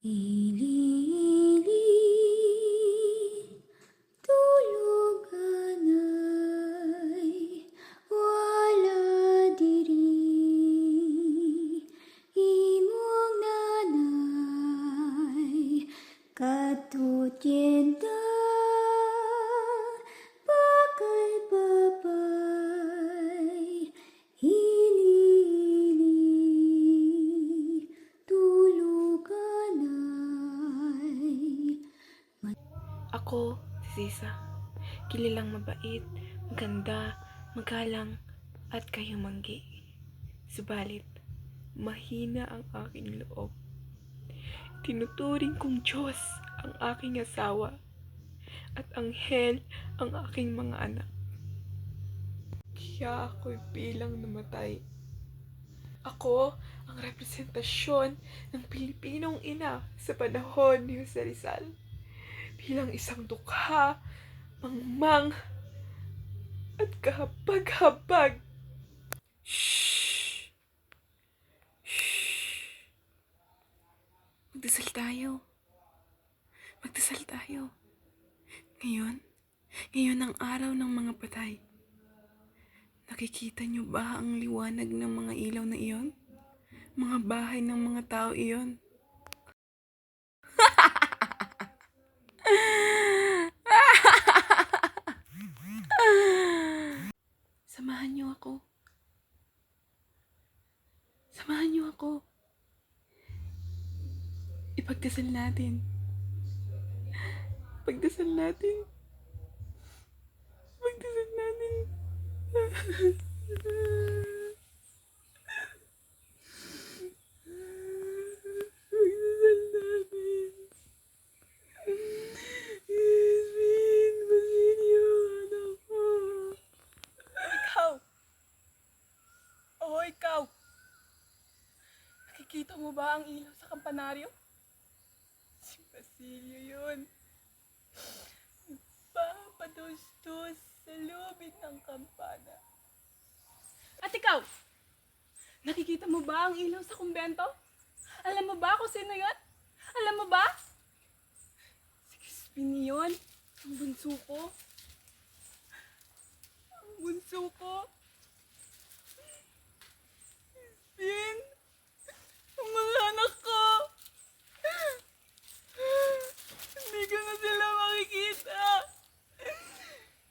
Ili-ili, tulugan ay wala diri. Imong nanay katutyenta, bakay papay. Ili-ili, tulugan ay. Ako, si Sisa, kilalang mabait, maganda, magalang, at kayumanggi. Subalit, mahina ang aking loob. Tinuturing kong Diyos ang aking asawa at anghel ang aking mga anak. Kaya ako'y bilang namatay. Ako ang representasyon ng Pilipinong ina sa panahon ni Jose Rizal. Bilang isang dukha, mangmang, at kahabag-habag. Shhh! Shhh! Magdasal tayo. Magdasal tayo. Ngayon ang araw ng mga patay. Nakikita niyo ba ang liwanag ng mga ilaw na iyon? Mga bahay ng mga tao iyon. Samahan niyo ako. Samahan niyo ako. Ipagdasal natin. Ipagdasal natin. Ipagdasal natin. Ipagdasal natin. Yasmin, Basilio, anak ko. Ikaw! Oo, ikaw! Nakikita mo ba ang ilaw sa kampanaryo? Si Basilio yun. Papadustos sa lubid ng kampana. At ikaw! Nakikita mo ba ang ilaw sa kumbento? Alam mo ba kung sino yun? Alam mo ba? Si Crispin yun. Ang bunso ko. Ang bunso ko. Crispin! Ang mga anak ko! Hindi ko na sila makikita!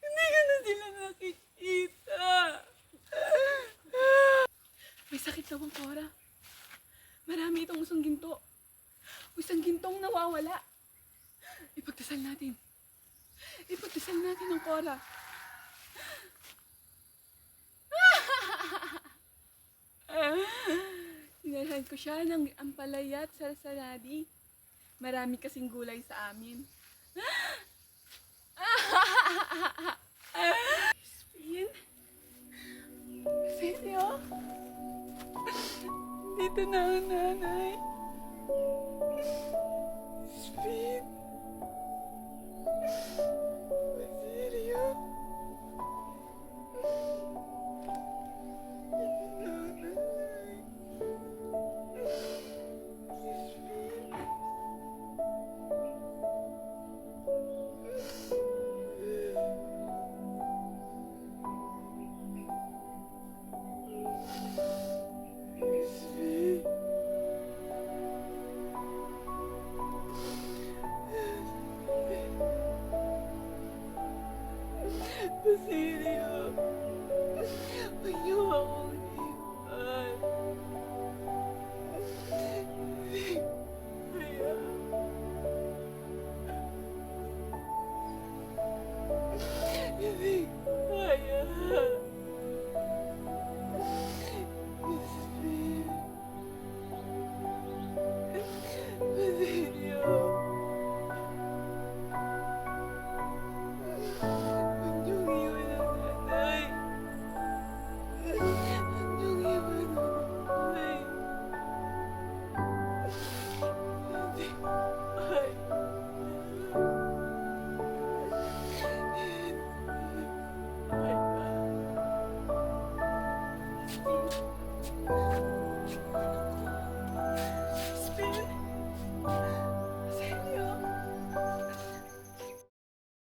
Hindi ko na sila nakikita! May sakit daw ang Cora. Marami itong usang ginto. Usang gintong nawawala. Ipagdasal natin. Ipagdasal natin ang Cora. Dinalhan ko siya ng ampalaya at sarsaladi. Marami kasing gulay sa amin. Crispin? Basilio? Dito na ang nanay.